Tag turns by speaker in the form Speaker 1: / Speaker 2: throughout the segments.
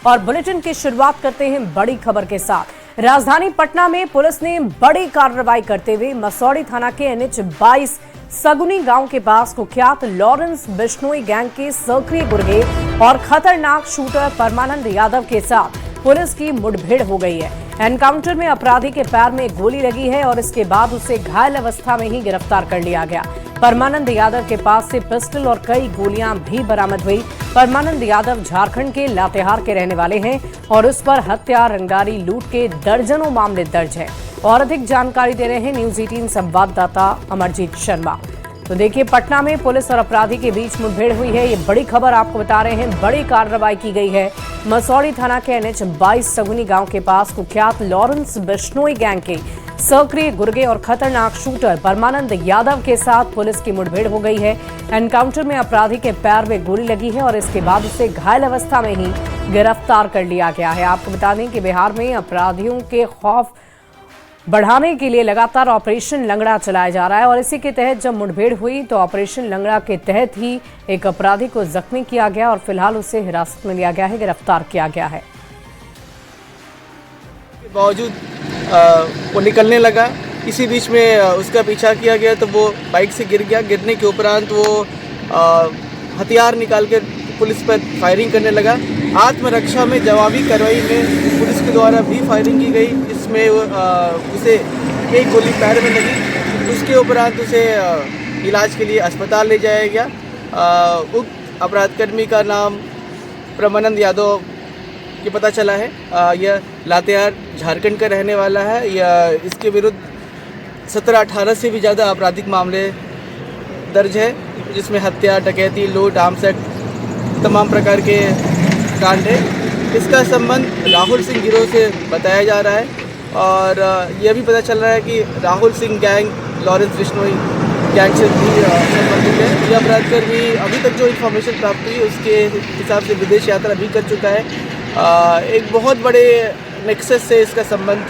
Speaker 1: और बुलेटिन की शुरुआत करते हैं बड़ी खबर के साथ। राजधानी पटना में पुलिस ने बड़ी कार्रवाई करते हुए मसौढ़ी थाना के NH 22 सगुनी गांव के पास कुख्यात लॉरेंस बिश्नोई गैंग के सक्रिय गुर्गे और खतरनाक शूटर परमानंद यादव के साथ पुलिस की मुठभेड़ हो गई है। एनकाउंटर में अपराधी के पैर में गोली लगी है और इसके बाद उसे घायल अवस्था में ही गिरफ्तार कर लिया गया। परमानंद यादव के पास से पिस्टल और कई गोलियां भी बरामद हुई। परमानंद यादव झारखंड के लातेहार के रहने वाले हैं और उस पर हत्या, रंगारी, लूट के दर्जनों मामले दर्ज हैं। और अधिक जानकारी दे रहे हैं न्यूज 18 संवाददाता अमरजीत शर्मा। तो देखिए, पटना में पुलिस और अपराधी के बीच मुठभेड़ हुई है। ये बड़ी खबर आपको बता रहे हैं। बड़ी कार्रवाई की गई है। मसौढ़ी थाना के NH 22 सगुनी गांव के पास कुख्यात लॉरेंस बिश्नोई गैंग के सक्रिय गुर्गे और खतरनाक शूटर परमानंद यादव के साथ पुलिस की मुठभेड़ हो गई है। एनकाउंटर में अपराधी के पैर में गोली लगी है और इसके बाद उसे घायल अवस्था में ही गिरफ्तार कर लिया गया है। आपको बता दें कि बिहार में अपराधियों के खौफ बढ़ाने के लिए लगातार ऑपरेशन लंगड़ा चलाया जा रहा है और इसी के तहत जब मुठभेड़ हुई तो ऑपरेशन लंगड़ा के तहत ही एक अपराधी को जख्मी किया गया और फिलहाल उसे हिरासत में लिया गया है, गिरफ्तार किया गया है।
Speaker 2: बावजूद वो निकलने लगा। इसी बीच में उसका पीछा किया गया तो वो बाइक से गिर गया। गिरने के उपरांत वो हथियार निकाल कर पुलिस पर फायरिंग करने लगा। आत्मरक्षा में जवाबी कार्रवाई में पुलिस के द्वारा भी फायरिंग की गई। इसमें उसे एक गोली पैर में लगी। उसके उपरांत उसे इलाज के लिए अस्पताल ले जाया गया। उक्त अपराधकर्मी का नाम परमानंद यादव की पता चला है। यह लातेहार झारखंड का रहने वाला है। यह इसके विरुद्ध 17-18 से भी ज़्यादा आपराधिक मामले दर्ज है, जिसमें हत्या, डकैती, लूट, आर्म्स एक्ट तमाम प्रकार के कांड है। इसका संबंध राहुल सिंह गिरोह से बताया जा रहा है और यह भी पता चल रहा है कि Rahul Singh gang Lawrence Bishnoi gang से भी संबंधित है। यह अपराधकर्मी अभी तक जो इन्फॉर्मेशन प्राप्त हुई उसके हिसाब से विदेश यात्रा भी कर चुका है। एक बहुत बड़े नेक्सस से इसका संबंध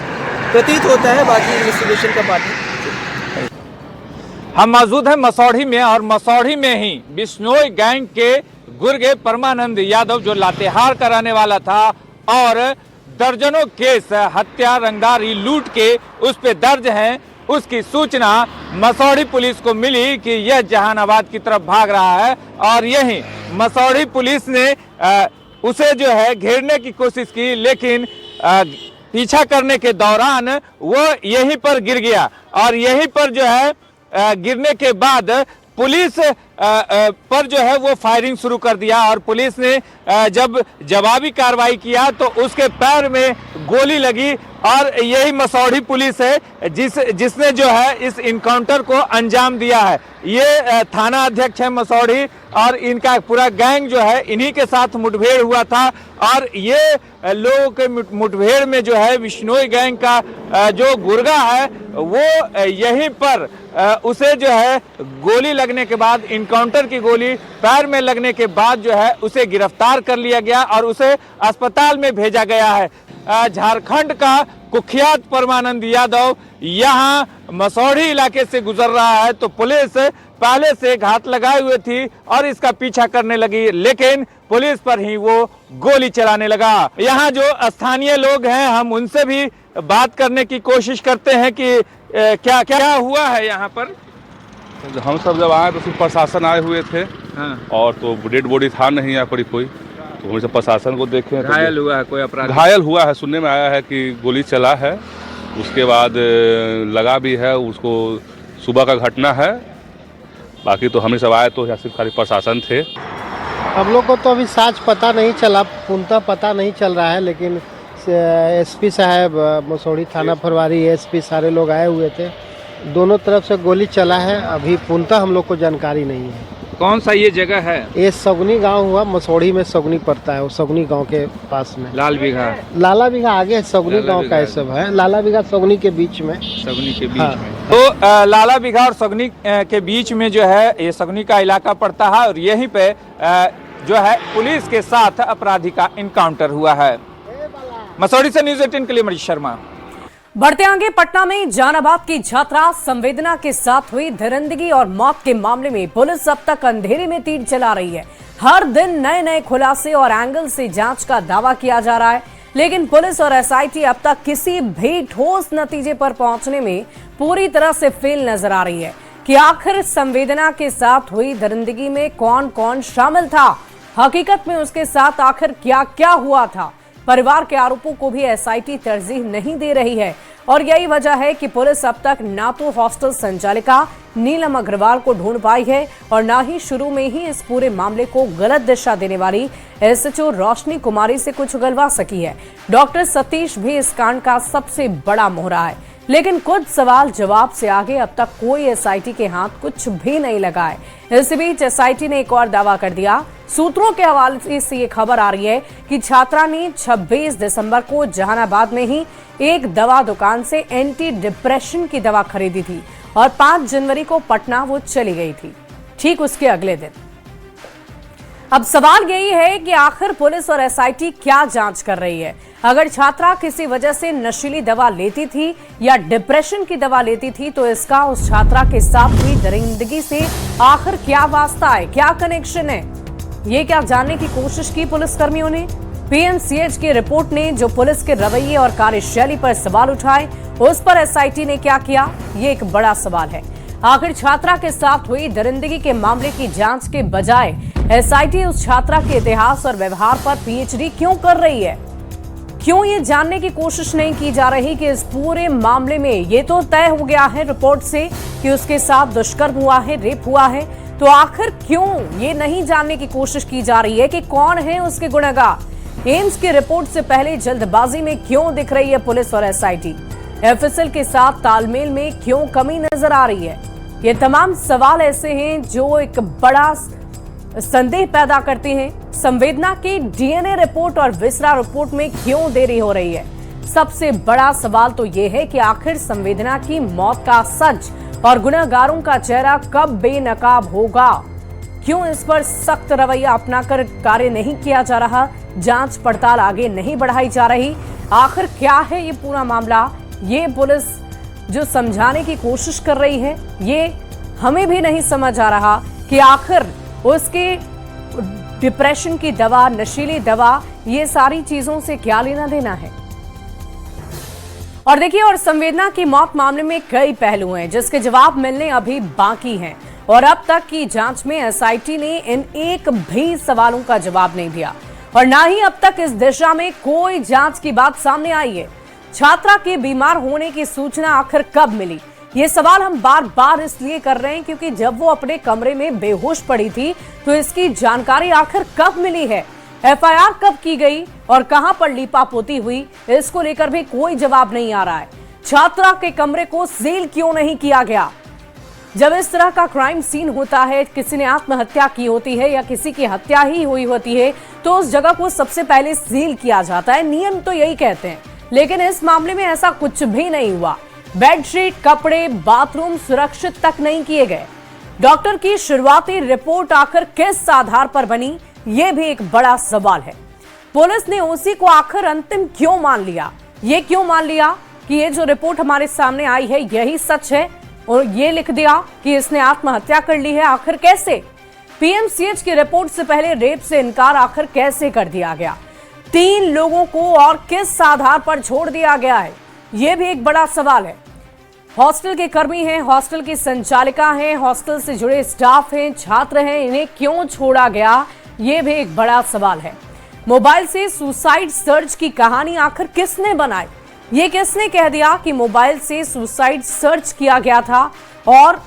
Speaker 2: प्रतीत होता है। बाकी इन्वेस्टिगेशन का पार्ट है।
Speaker 3: हम मौजूद हैं मसौढ़ी में और मसौढ़ी में ही बिश्नोई गैंग के गुर्गे परमानंद यादव जो लातेहार का रहने वाला था और दर्जनों केस हत्या, रंगदारी, लूट के उस पे दर्ज हैं, उसकी सूचना मसौढ़ी पुलिस को मिली कि यह जहानाबाद की तरफ भाग रहा है और यही मसौढ़ी पुलिस ने उसे जो है घेरने की कोशिश की, लेकिन पीछा करने के दौरान वो यहीं पर गिर गया और यहीं पर जो है गिरने के बाद पुलिस पर जो है वो फायरिंग शुरू कर दिया और पुलिस ने जब जवाबी कार्रवाई किया तो उसके पैर में गोली लगी और यही मसौढ़ी पुलिस है जिसने जो है इस इनकाउंटर को अंजाम दिया है। ये थाना अध्यक्ष है मसौढ़ी और इनका पूरा गैंग जो है इन्हीं के साथ मुठभेड़ हुआ था और ये लोगों के मुठभेड़ में जो है बिश्नोई गैंग का जो गुर्गा है वो यहीं पर उसे जो है गोली लगने के बाद, इनकाउंटर की गोली पैर में लगने के बाद जो है उसे गिरफ्तार कर लिया गया और उसे अस्पताल में भेजा गया है। झारखंड का कुख्यात परमानंद यादव यहाँ मसौढ़ी इलाके से गुजर रहा है तो पुलिस पहले से घात लगाए हुए थी और इसका पीछा करने लगी, लेकिन पुलिस पर ही वो गोली चलाने लगा। यहाँ जो स्थानीय लोग हैं हम उनसे भी बात करने की कोशिश करते हैं कि क्या क्या हुआ है यहाँ पर।
Speaker 4: हम सब जब आए तो सिर्फ प्रशासन आए हुए थे। हाँ। और तो डेड बॉडी था नहीं यहाँ पर कोई, तो हम सब प्रशासन को देखे।
Speaker 3: घायल हुआ है कोई अपराधी?
Speaker 4: घायल हुआ है, सुनने में आया है कि गोली चला है, उसके बाद लगा भी है उसको। सुबह का घटना है। बाकी तो हम सब आए तो यहाँ सिर्फ खाली प्रशासन थे।
Speaker 5: हम लोग को तो अभी साच पता नहीं चला, पूर्णतः पता नहीं चल रहा है, लेकिन SP साहब, मसौढ़ी थाना प्रभारी SP सारे लोग आए हुए थे। दोनों तरफ से गोली चला है। अभी पूर्णतः हम लोग को जानकारी नहीं है।
Speaker 3: कौन सा ये जगह है?
Speaker 5: ये सगुनी गांव हुआ, मसौढ़ी में सगुनी पड़ता है। वो सगुनी गांव के पास में
Speaker 3: लाला बिघा
Speaker 5: आगे सगुनी गांव का सब है। लाला बिघा सगुनी के बीच में,
Speaker 3: सगुनी के बीच में। तो लाला बिघा और सगुनी के बीच में जो है ये सगुनी का इलाका पड़ता है और यहीं पे जो है पुलिस के साथ अपराधी का इनकाउंटर हुआ है। मसौढ़ी से न्यूज 18 के लिए अमरजीत शर्मा।
Speaker 1: बढ़ते आगे, पटना में जहानाबाद की छात्रा संवेदना के साथ हुई दरिंदगी और मौत के मामले में पुलिस अब तक अंधेरे में तीर चला रही है। हर दिन नए नए खुलासे और एंगल से जांच का दावा किया जा रहा है, लेकिन पुलिस और एसआईटी अब तक किसी भी ठोस नतीजे पर पहुंचने में पूरी तरह से फेल नजर आ रही है कि आखिर संवेदना के साथ हुई दरिंदगी में कौन कौन शामिल था, हकीकत में उसके साथ आखिर क्या क्या हुआ था। परिवार के आरोपों को भी एसआईटी तरजीह नहीं दे रही है और यही वजह है कि पुलिस अब तक ना तो हॉस्टल संचालिका नीलम अग्रवाल को ढूंढ पाई है और ना ही शुरू में ही इस पूरे मामले को गलत दिशा देने वाली एसएचओ रोशनी कुमारी से कुछ उगलवा सकी है। डॉक्टर सतीश भी इस कांड का सबसे बड़ा मोहरा है, लेकिन कुछ सवाल जवाब से आगे अब तक कोई एसआईटी के हाथ कुछ भी नहीं लगा है। इस बीच एसआईटी ने एक और दावा कर दिया। सूत्रों के हवाले से ये खबर आ रही है कि छात्रा ने 26 दिसंबर को जहानाबाद में ही एक दवा दुकान से एंटी डिप्रेशन की दवा खरीदी थी और 5 जनवरी को पटना वो चली गई थी, ठीक उसके अगले दिन। अब सवाल यही है कि आखिर पुलिस और एसआईटी क्या जांच कर रही है। अगर छात्रा किसी वजह से नशीली दवा लेती थी या डिप्रेशन की दवा लेती थी तो इसका उस छात्रा के साथ हुई दरिंदगी से आखिर क्या वास्ता है, क्या कनेक्शन है, ये क्या जानने की कोशिश की पुलिसकर्मियों ने। पीएमसीएच की रिपोर्ट ने जो पुलिस के रवैये और कार्यशैली पर सवाल उठाए, उस पर एसआईटी ने क्या किया, ये एक बड़ा सवाल है। आखिर छात्रा के साथ हुई दरिंदगी के मामले की जांच के बजाय एसआईटी उस छात्रा के इतिहास और व्यवहार पर पीएचडी क्यों कर रही है? क्यों ये जानने की कोशिश नहीं की जा रही कि इस पूरे मामले में ये तो तय हो गया है रिपोर्ट से कि उसके साथ दुष्कर्म हुआ है, रेप हुआ है, तो आखिर क्यों ये नहीं जानने की कोशिश की जा रही है कि कौन है उसके गुनहगार? एम्स की रिपोर्ट से पहले जल्दबाजी में क्यों दिख रही है पुलिस और एसआईटी? एफएसएल के साथ तालमेल में क्यों कमी नजर आ रही है? ये तमाम सवाल ऐसे हैं जो एक बड़ा संदेह पैदा करते हैं। संवेदना की डीएनए रिपोर्ट और विसरा रिपोर्ट में क्यों देरी हो रही है? सबसे बड़ा सवाल तो ये है कि आखिर संवेदना की मौत का सच और गुनहगारों का चेहरा कब बेनकाब होगा? क्यों इस पर सख्त रवैया अपनाकर कार्य नहीं किया जा रहा? जांच पड़ताल आगे नहीं बढ़ाई जा रही? आखिर क्या है ये पूरा मामला? ये पुलिस जो समझाने की कोशिश कर रही है, ये हमें भी नहीं समझ आ रहा कि आखिर उसके डिप्रेशन की दवा, नशीली दवा, ये सारी चीजों से क्या लेना देना है। और देखिए, और संवेदना की मौत मामले में कई पहलू हैं जिसके जवाब मिलने अभी बाकी हैं और अब तक की जांच में एसआईटी ने इन एक भी सवालों का जवाब नहीं दिया और ना ही अब तक इस दिशा में कोई जांच की बात सामने आई है। छात्रा के बीमार होने की सूचना आखिर कब मिली? ये सवाल हम बार बार इसलिए कर रहे हैं क्योंकि जब वो अपने कमरे में बेहोश पड़ी थी तो इसकी जानकारी आखिर कब मिली है? एफआईआर कब की गई और कहां पर लीपापोती हुई, इसको लेकर भी कोई जवाब नहीं आ रहा है। छात्रा के कमरे को सील क्यों नहीं किया गया? जब इस तरह का क्राइम सीन होता है, किसी ने आत्महत्या की होती है या किसी की हत्या ही हुई होती है, तो उस जगह को सबसे पहले सील किया जाता है। नियम तो यही कहते हैं, लेकिन इस मामले में ऐसा कुछ भी नहीं हुआ। बेडशीट, कपड़े, बाथरूम सुरक्षित तक नहीं किए गए। डॉक्टर की शुरुआती रिपोर्ट आखिर किस आधार पर बनी, ये भी एक बड़ा सवाल है। पुलिस ने ओसी को आखिर अंतिम क्यों मान लिया? ये क्यों मान लिया कि ये जो रिपोर्ट हमारे सामने आई है यही सच है और ये लिख दिया कि इसने आत्महत्या कर ली है? आखिर कैसे? पीएमसीएच की रिपोर्ट से पहले रेप से इनकार आखिर कैसे कर दिया गया? 3 लोगों को और किस आधार पर छोड़ दिया गया है, ये भी एक बड़ा सवाल है। हॉस्टल के कर्मी हैं, हॉस्टल की संचालिका हैं, हॉस्टल से जुड़े स्टाफ हैं, छात्र हैं, इन्हें क्यों छोड़ा गया, ये भी एक बड़ा सवाल है। मोबाइल से सुसाइड सर्च की कहानी आखिर किसने बनाई? ये किसने कह दिया कि मोबाइल से सुसाइड सर्च किया गया था और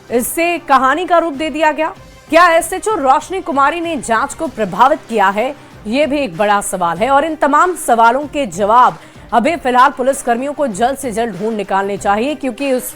Speaker 1: इससे कहानी का रूप दे दिया गया? क्या एसएचओ रोशनी कुमारी ने जांच को प्रभावित किया है? ये भी एक बड़ा सवाल है और इन तमाम सवालों के जवाब अभी फिलहाल पुलिस कर्मियों को जल्द से जल्द ढूंढ निकालने चाहिए, क्योंकि उस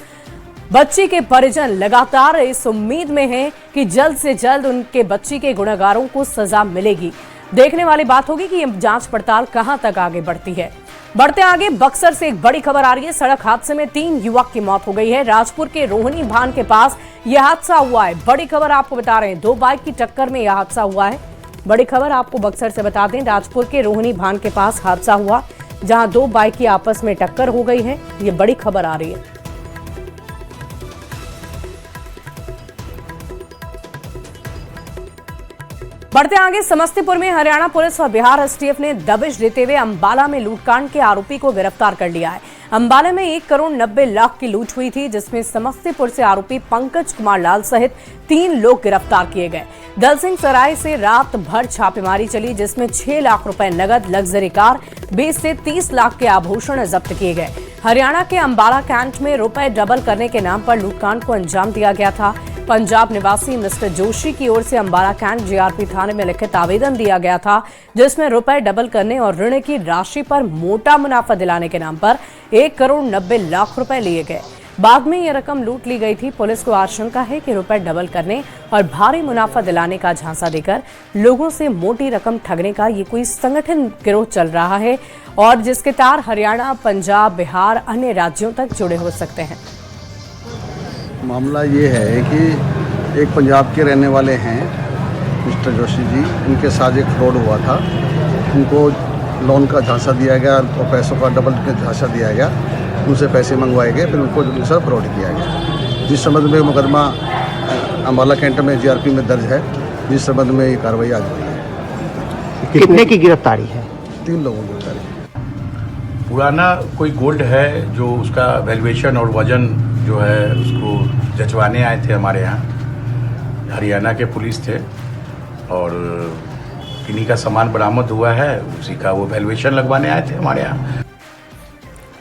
Speaker 1: बच्ची के परिजन लगातार इस उम्मीद में हैं कि जल्द से जल्द उनके बच्ची के गुनहगारों को सजा मिलेगी। देखने वाली बात होगी कि ये जांच पड़ताल कहां तक आगे बढ़ती है। बढ़ते आगे, बक्सर से एक बड़ी खबर आ रही है। सड़क हादसे में 3 युवक की मौत हो गई है। राजपुर के रोहिणी भान के पास यह हादसा हुआ है। बड़ी खबर आपको बता रहे हैं, 2 बाइक की टक्कर में यह हादसा हुआ है। बड़ी खबर आपको बक्सर से बता दें, राजपुर के रोहिणी भान के पास हादसा हुआ। जहां दो बाइक की आपस में टक्कर हो गई है। ये बड़ी खबर आ रही है। बढ़ते आगे, समस्तीपुर में हरियाणा पुलिस और बिहार एसटीएफ ने दबिश देते हुए अंबाला में लूटकांड के आरोपी को गिरफ्तार कर लिया है। अंबाला में 1 करोड़ 90 लाख की लूट हुई थी, जिसमें समस्तीपुर से आरोपी पंकज कुमार लाल सहित 3 लोग गिरफ्तार किए गए। दलसिंह सराय से रात भर छापेमारी चली, जिसमें 6 लाख रुपए नगद, लग्जरी कार, 20 से 30 लाख के आभूषण जब्त किए गए। हरियाणा के अंबाला कैंट में रुपए डबल करने के नाम पर लूटकांड को अंजाम दिया गया था। पंजाब निवासी मिस्टर जोशी की ओर से अंबाला कैंट जीआरपी थाने में लिखित आवेदन दिया गया था, जिसमें रुपए डबल करने और ऋण की राशि पर मोटा मुनाफा दिलाने के नाम पर 1 करोड़ 90 लाख रुपए लिए गए। बाद में यह रकम लूट ली गई थी। पुलिस को आशंका है कि रुपए डबल करने और भारी मुनाफा दिलाने का झांसा देकर लोगों से मोटी रकम ठगने का ये कोई संगठन गिरोह चल रहा है और जिसके तार हरियाणा, पंजाब, बिहार, अन्य राज्यों तक जुड़े हो सकते हैं।
Speaker 6: मामला ये है कि एक पंजाब के रहने वाले हैं मिस्टर जोशी जी, इनके साथ एक फ्रॉड हुआ था। उनको लोन का झांसा दिया गया और पैसों का डबल का झांसा दिया गया, उनसे पैसे मंगवाए गए, फिर उनको दूसरा फ्रॉड किया गया। जिस संबंध में मुकदमा अंबाला कैंट में जीआरपी में दर्ज है, जिस संबंध में ये कार्रवाई आज हुई है।
Speaker 7: कितने की गिरफ्तारी है?
Speaker 6: 3 लोगों की गिरफ्तारी।
Speaker 8: पुराना कोई गोल्ड है जो उसका वैल्यूएशन और वजन जो है उसको जचवाने आए थे हमारे यहाँ। हरियाणा के पुलिस थे और किन्हीं का सामान बरामद हुआ है, उसी का वो वैल्यूएशन लगवाने आए थे हमारे यहाँ।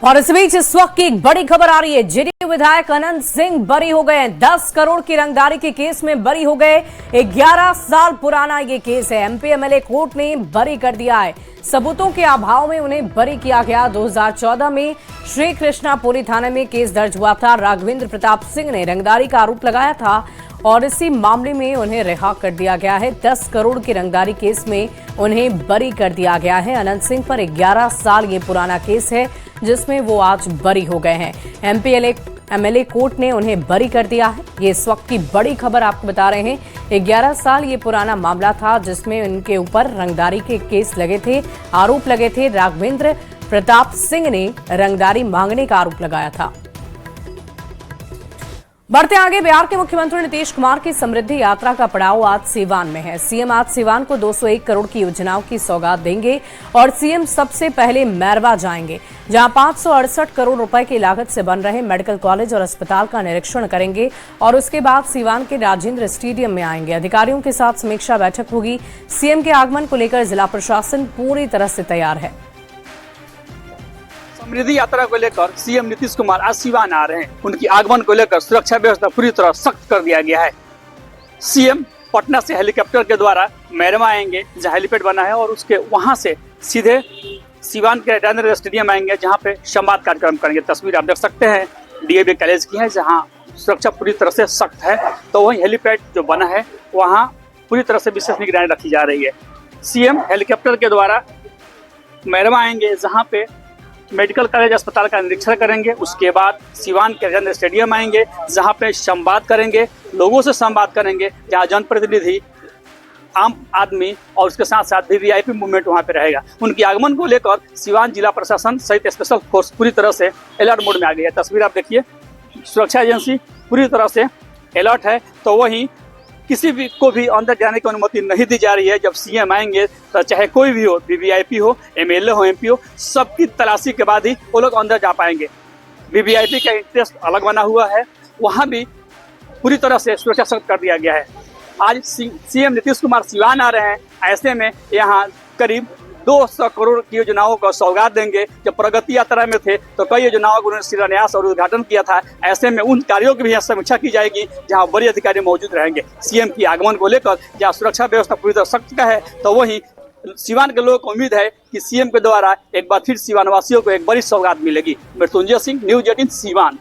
Speaker 1: और इस बीच इस वक्त की एक बड़ी खबर आ रही है। जेडीयू विधायक अनंत सिंह बरी हो गए हैं। 10 करोड़ की रंगदारी के केस में बरी हो गए। 11 साल पुराना ये केस है। एमपी एमएलए कोर्ट ने बरी कर दिया है। सबूतों के अभाव में उन्हें बरी किया गया। 2014 में श्री कृष्णापुरी थाने में केस दर्ज हुआ था। राघवेंद्र प्रताप सिंह ने रंगदारी का आरोप लगाया था और इसी मामले में उन्हें रिहा कर दिया गया है। 10 करोड़ की रंगदारी केस में उन्हें बरी कर दिया गया है। अनंत सिंह पर 11 साल ये पुराना केस है, जिसमें वो आज बरी हो गए हैं। एमपी एमएलए कोर्ट ने उन्हें बरी कर दिया है। ये इस वक्त की बड़ी खबर आपको बता रहे हैं। 11 साल ये पुराना मामला था, जिसमें उनके ऊपर रंगदारी के केस लगे थे, आरोप लगे थे। राघवेंद्र प्रताप सिंह ने रंगदारी मांगने का आरोप लगाया था। बढ़ते आगे, बिहार के मुख्यमंत्री नीतीश कुमार की समृद्धि यात्रा का पड़ाव आज सीवान में है। सीएम आज सीवान को 201 करोड़ की योजनाओं की सौगात देंगे और सीएम सबसे पहले मैरवा जाएंगे, जहां 568 करोड़ रुपए की लागत से बन रहे मेडिकल कॉलेज और अस्पताल का निरीक्षण करेंगे और उसके बाद सीवान के राजेंद्र स्टेडियम में आएंगे। अधिकारियों के साथ समीक्षा बैठक होगी। सीएम के आगमन को लेकर जिला प्रशासन पूरी तरह से तैयार है।
Speaker 9: समृद्धि यात्रा को लेकर सीएम नीतीश कुमार आज सीवान आ रहे हैं। उनकी आगमन को लेकर सुरक्षा व्यवस्था पूरी तरह सख्त कर दिया गया है। सीएम पटना से हेलीकॉप्टर के द्वारा मैरवा आएंगे, जहां हेलीपैड बना है, और उसके वहां से सीधे सीवान के राजेंद्र स्टेडियम आएंगे, जहां पे संवाद कार्यक्रम करेंगे। तस्वीर आप देख सकते हैं डीएवी कॉलेज की है, जहां सुरक्षा पूरी तरह से सख्त है। तो वही हेलीपैड जो बना है वहां पूरी तरह से विशेष निगरानी रखी जा रही है। सीएम हेलीकॉप्टर के द्वारा मैरवा आएंगे, जहां पे मेडिकल कॉलेज अस्पताल का निरीक्षण करेंगे। उसके बाद सीवान के राजेंद्र स्टेडियम आएंगे, जहां पे संवाद करेंगे, लोगों से संवाद करेंगे, जहां जनप्रतिनिधि, आम आदमी और उसके साथ साथ वीवीआईपी मूवमेंट वहां पे रहेगा। उनके आगमन को लेकर सीवान जिला प्रशासन सहित स्पेशल फोर्स पूरी तरह से अलर्ट मोड में आ गई है। तस्वीर आप देखिए, सुरक्षा एजेंसी पूरी तरह से अलर्ट है। तो वहीं किसी भी को भी अंदर जाने की अनुमति नहीं दी जा रही है। जब सीएम आएंगे तो चाहे कोई भी हो, वीवीआईपी हो, एमएलए हो, एमपी हो, सबकी तलाशी के बाद ही वो लोग अंदर जा पाएंगे। वीवीआईपी का इंटरेस्ट अलग बना हुआ है, वहां भी पूरी तरह से सुरक्षा सख्त कर दिया गया है। आज सीएम नीतीश कुमार सीवान आ रहे हैं, ऐसे में यहाँ करीब 200 करोड़ की योजनाओं को सौगात देंगे। जब प्रगति यात्रा में थे तो कई योजनाओं का उन्होंने शिलान्यास और उद्घाटन किया था। ऐसे में उन कार्यों की भी यहाँ समीक्षा की जाएगी, जहाँ बड़े अधिकारी मौजूद रहेंगे। सीएम की आगमन को लेकर जहाँ सुरक्षा व्यवस्था पूरी तरह सख्त का है, तो वहीं सीवान के लोगों को उम्मीद है कि सीएम के द्वारा एक बार फिर सीवान वासियों को एक बड़ी सौगात मिलेगी। मृत्युंजय सिंह, न्यूज 18 सीवान।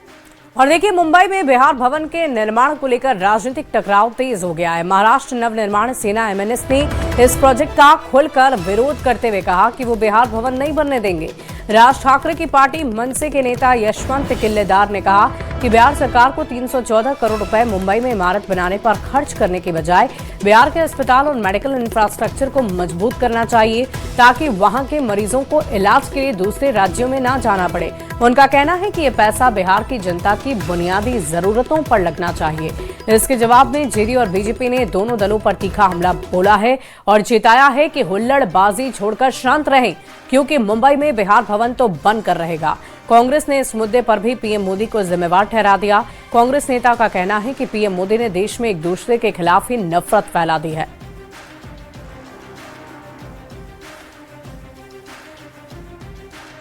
Speaker 1: और देखिए, मुंबई में बिहार भवन के निर्माण को लेकर राजनीतिक टकराव तेज हो गया है। महाराष्ट्र नवनिर्माण सेना एमएनएस ने इस प्रोजेक्ट का खुलकर विरोध करते हुए कहा कि वो बिहार भवन नहीं बनने देंगे। राज ठाकरे की पार्टी मनसे के नेता यशवंत किल्लेदार ने कहा कि बिहार सरकार को 314 करोड़ रुपए मुंबई में इमारत बनाने पर खर्च करने के बजाय बिहार के अस्पताल और मेडिकल इंफ्रास्ट्रक्चर को मजबूत करना चाहिए ताकि वहां के मरीजों को इलाज के लिए दूसरे राज्यों में न जाना पड़े। उनका कहना है कि ये पैसा बिहार की जनता की बुनियादी जरूरतों पर लगना चाहिए। इसके जवाब में जेडीयू और बीजेपी ने दोनों दलों पर तीखा हमला बोला है और चेताया है कि हुल्लड़बाजी छोड़कर शांत रहें, क्योंकि मुंबई में बिहार भवन तो बनकर रहेगा। कांग्रेस ने इस मुद्दे पर भी पीएम मोदी को जिम्मेवार ठहरा दिया। कांग्रेस नेता का कहना है कि पीएम मोदी ने देश में एक दूसरे के खिलाफ ही नफरत फैला दी है।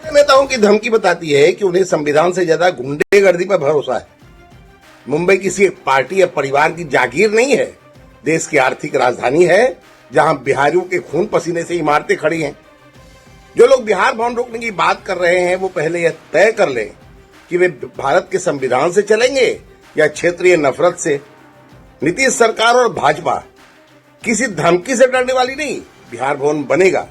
Speaker 7: नेताओं की धमकी बताती है कि उन्हें संविधान से ज्यादा गुंडेगर्दी पर भरोसा है। मुंबई किसी एक पार्टी या परिवार की जागीर नहीं है, देश की आर्थिक राजधानी है जहां बिहारियों के खून पसीने से इमारतें खड़ी हैं। जो लोग बिहार भवन रोकने की बात कर रहे हैं वो पहले यह तय कर लें कि वे भारत के संविधान से चलेंगे या क्षेत्रीय नफरत से। नीतीश सरकार और भाजपा किसी धमकी से डरने वाली नहीं, बिहार भवन बनेगा।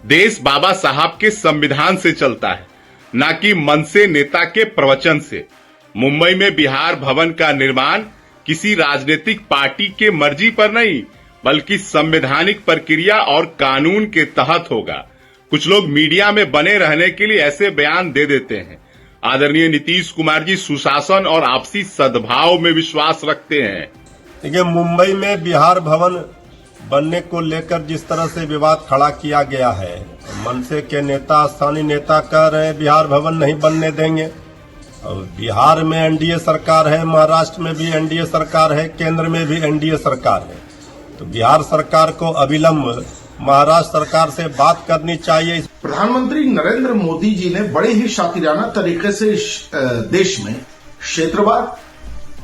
Speaker 10: देश बाबा साहब के संविधान से चलता है, न कि मन से नेता के प्रवचन से। मुंबई में बिहार भवन का निर्माण किसी राजनीतिक पार्टी के मर्जी पर नहीं, बल्कि संवैधानिक प्रक्रिया और कानून के तहत होगा। कुछ लोग मीडिया में बने रहने के लिए ऐसे बयान दे देते हैं। आदरणीय नीतीश कुमार जी सुशासन और आपसी सद्भाव में विश्वास रखते हैं।
Speaker 11: देखिए, मुंबई में बिहार भवन बनने को लेकर जिस तरह से विवाद खड़ा किया गया है, मनसे के नेता, स्थानीय नेता कह रहे हैं बिहार भवन नहीं बनने देंगे। और बिहार में एनडीए सरकार है, महाराष्ट्र में भी एनडीए सरकार है, केंद्र में भी एनडीए सरकार है। तो बिहार सरकार को अविलंब महाराष्ट्र सरकार से बात करनी चाहिए।
Speaker 12: प्रधानमंत्री नरेंद्र मोदी जी ने बड़े ही शातिराना तरीके से देश में क्षेत्रवाद,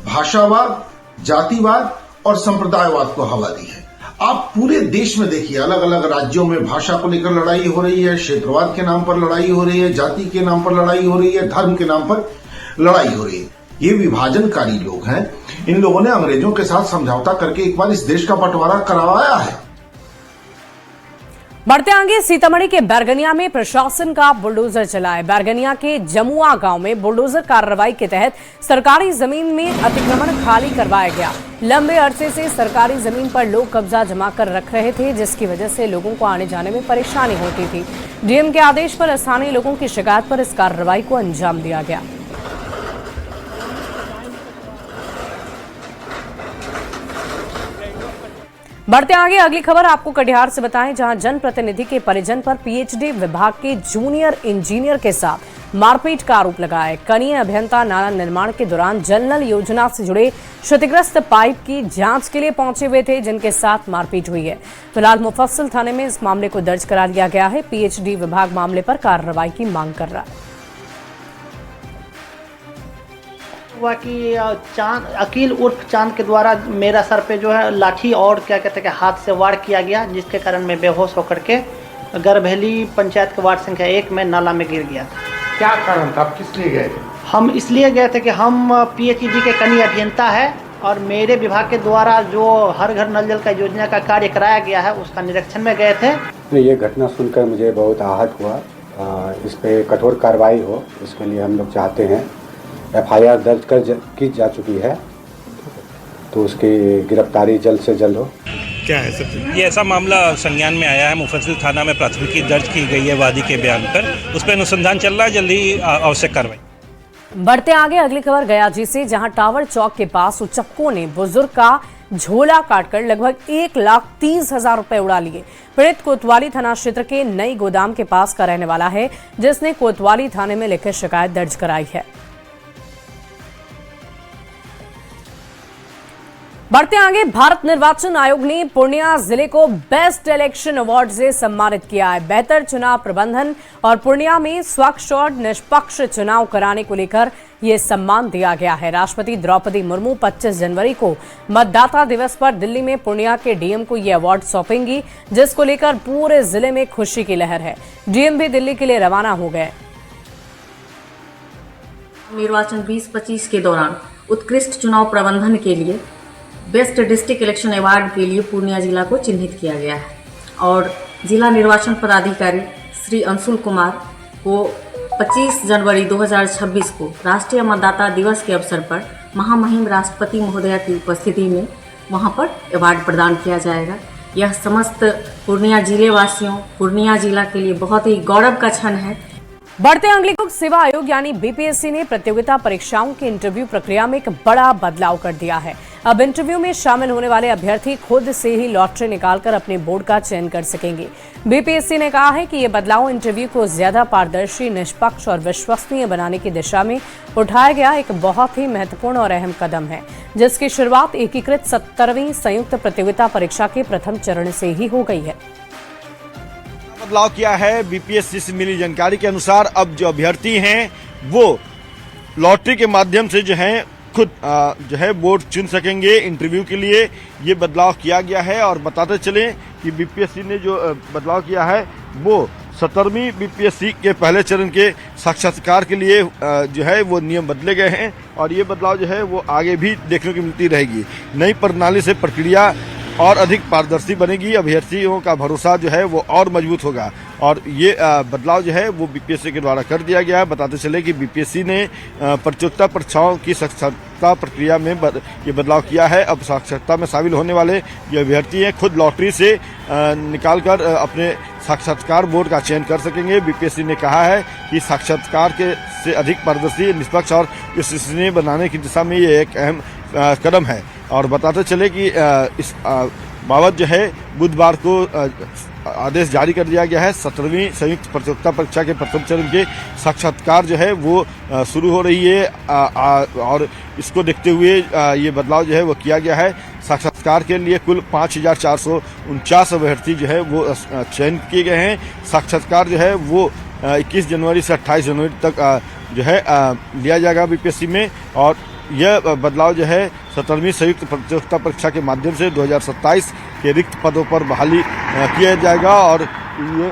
Speaker 12: भाषावाद, जातिवाद और संप्रदायवाद को हवा दी है। आप पूरे देश में देखिए, अलग अलग राज्यों में भाषा को लेकर लड़ाई हो रही है, क्षेत्रवाद के नाम पर लड़ाई हो रही है, जाति के नाम पर लड़ाई हो रही है, धर्म के नाम पर लड़ाई हो रही है। ये विभाजनकारी लोग हैं। इन लोगों ने अंग्रेजों के साथ समझौता करके एक बार इस देश का बंटवारा करवाया है।
Speaker 1: बढ़ते आगे, सीतामढ़ी के बैरगनिया में प्रशासन का बुलडोजर चला है। बैरगनिया के जमुआ गांव में बुलडोजर कार्रवाई के तहत सरकारी जमीन में अतिक्रमण खाली करवाया गया। लंबे अरसे से सरकारी जमीन पर लोग कब्जा जमा कर रख रहे थे, जिसकी वजह से लोगों को आने जाने में परेशानी होती थी। डीएम के आदेश पर स्थानीय लोगों की शिकायत पर इस कार्रवाई को अंजाम दिया गया। बढ़ते आगे, अगली खबर आपको कटिहार से बताएं, जहां जनप्रतिनिधि के परिजन पर पीएचडी विभाग के जूनियर इंजीनियर के साथ मारपीट का आरोप लगा है। कनीय अभियंता नाला निर्माण के दौरान जल नल योजना से जुड़े क्षतिग्रस्त पाइप की जांच के लिए पहुंचे हुए थे, जिनके साथ मारपीट हुई है। फिलहाल मुफस्सिल थाने में इस मामले को दर्ज करा लिया गया है। पीएचडी विभाग मामले पर कार्रवाई की मांग कर रहा है।
Speaker 13: हुआ कि चांद अकील उर्फ चांद के द्वारा मेरा सर पे जो है लाठी और क्या कहते हैं कि हाथ से वार किया गया, जिसके कारण मैं बेहोश होकर के गरभैली पंचायत के वार्ड संख्या 1 में नाला में गिर गया था।
Speaker 12: क्या कारण था, आप किस लिए गए थे?
Speaker 13: हम इसलिए गए थे कि हम पीएचडी के कनीय अभियंता है और मेरे विभाग के द्वारा जो हर घर नल जल का योजना का कार्य कराया गया है उसका निरीक्षण में गए थे।
Speaker 14: ये घटना सुनकर मुझे बहुत आहत हुआ। इस पे कठोर कार्रवाई हो, इसके लिए हम लोग चाहते हैं। एफआईआर दर्ज की जा चुकी है, तो उसकी गिरफ्तारी जल्द से जल्द हो।
Speaker 15: क्या है सर? ये ऐसा मामला संज्ञान में आया है, मुफस्सिल थाना में प्राथमिकी दर्ज की गई है वादी के बयान पर, उस पर अनुसंधान चल रहा है, जल्दी आवश्यक कार्रवाई।
Speaker 1: बढ़ते आगे, अगली खबर गया जी से, जहां टावर चौक के पास उचक्कों ने बुजुर्ग का झोला काटकर लगभग 1,30,000 रुपए उड़ा लिए। पीड़ित कोतवाली थाना क्षेत्र के नई गोदाम के पास का रहने वाला है, जिसने कोतवाली थाने में लिखित शिकायत दर्ज कराई है। बढ़ते आगे, भारत निर्वाचन आयोग ने पूर्णिया जिले को बेस्ट इलेक्शन अवार्ड से सम्मानित किया है। बेहतर चुनाव प्रबंधन और पूर्णिया में स्वच्छ और निष्पक्ष चुनाव कराने को लेकर यह सम्मान दिया गया है। राष्ट्रपति द्रौपदी मुर्मू 25 जनवरी को मतदाता दिवस पर दिल्ली में पूर्णिया के डीएम को यह अवार्ड सौंपेंगी, जिसको लेकर पूरे जिले में खुशी की लहर है। डीएम भी दिल्ली के लिए रवाना हो गए।
Speaker 16: निर्वाचन 2025 के दौरान उत्कृष्ट चुनाव प्रबंधन के लिए बेस्ट डिस्ट्रिक्ट इलेक्शन अवार्ड के लिए पूर्णिया जिला को चिन्हित किया गया है और जिला निर्वाचन पदाधिकारी श्री अंशुल कुमार को 25 जनवरी 2026 को राष्ट्रीय मतदाता दिवस के अवसर पर महामहिम राष्ट्रपति महोदया की उपस्थिति में वहां पर अवार्ड प्रदान किया जाएगा। यह समस्त पूर्णिया जिले वासियों, पूर्णिया जिला के लिए बहुत ही गौरव का क्षण है।
Speaker 1: बढ़ते अंगलिक सेवा आयोग यानी बीपीएससी ने प्रतियोगिता परीक्षाओं की इंटरव्यू प्रक्रिया में एक बड़ा बदलाव कर दिया है। अब इंटरव्यू में शामिल होने वाले अभ्यर्थी खुद से ही लॉटरी निकालकर अपने बोर्ड का चयन कर सकेंगे। बीपीएससी ने कहा है कि ये बदलाव इंटरव्यू को ज्यादा पारदर्शी, निष्पक्ष और विश्वसनीय बनाने की दिशा में उठाया गया एक बहुत ही महत्वपूर्ण और अहम कदम है, जिसकी शुरुआत एकीकृत 17वीं संयुक्त प्रतियोगिता परीक्षा के प्रथम चरण से ही हो गई है।
Speaker 17: बदलाव किया है। बीपीएससी से मिली जानकारी के अनुसार अब जो अभ्यर्थी हैं वो लॉटरी के माध्यम से जो है खुद जो है बोर्ड चुन सकेंगे। इंटरव्यू के लिए ये बदलाव किया गया है और बताते चलें कि बीपीएससी ने जो बदलाव किया है वो 17वीं बीपीएससी के पहले चरण के साक्षात्कार के लिए जो है वो नियम बदले गए हैं और ये बदलाव जो है वो आगे भी देखने को मिलती रहेगी। नई प्रणाली से प्रक्रिया और अधिक पारदर्शी बनेगी, अभ्यर्थियों का भरोसा जो है वो और मजबूत होगा और ये बदलाव जो है वो बीपीएससी के द्वारा कर दिया गया है। बताते चले कि बीपीएससी ने प्रतियोगिता परीक्षाओं की साक्षरता प्रक्रिया में ये बदलाव किया है। अब साक्षरता में शामिल होने वाले ये अभ्यर्थी हैं खुद लॉटरी से निकालकर अपने साक्षात्कार बोर्ड का चयन कर सकेंगे। बीपीएससी ने कहा है कि साक्षात्कार के से अधिक पारदर्शी, निष्पक्ष और विश्वसनीय बनाने की दिशा में ये एक अहम कदम है और बताते चले कि इस बाबत जो है बुधवार को आदेश जारी कर दिया गया है। 17वीं संयुक्त प्रतियोगिता परीक्षा के प्रथम चरण के साक्षात्कार जो है वो शुरू हो रही है और इसको देखते हुए ये बदलाव जो है वो किया गया है। साक्षात्कार के लिए कुल 5449 अभ्यर्थी जो है वो चयन किए गए हैं। साक्षात्कार जो है वो 21 जनवरी से 28 जनवरी तक जो है लिया जाएगा बीपीएससी में और यह बदलाव जो है 17वीं संयुक्त प्रतियोगिता परीक्षा के माध्यम से 2027 के रिक्त पदों पर बहाली किया जाएगा और ये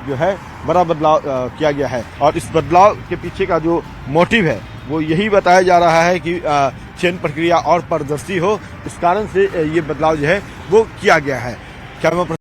Speaker 17: जो है बड़ा बदलाव किया गया है और इस बदलाव के पीछे का जो मोटिव है वो यही बताया जा रहा है कि चयन प्रक्रिया और पारदर्शी हो, इस कारण से ये बदलाव जो है वो किया गया है। क्या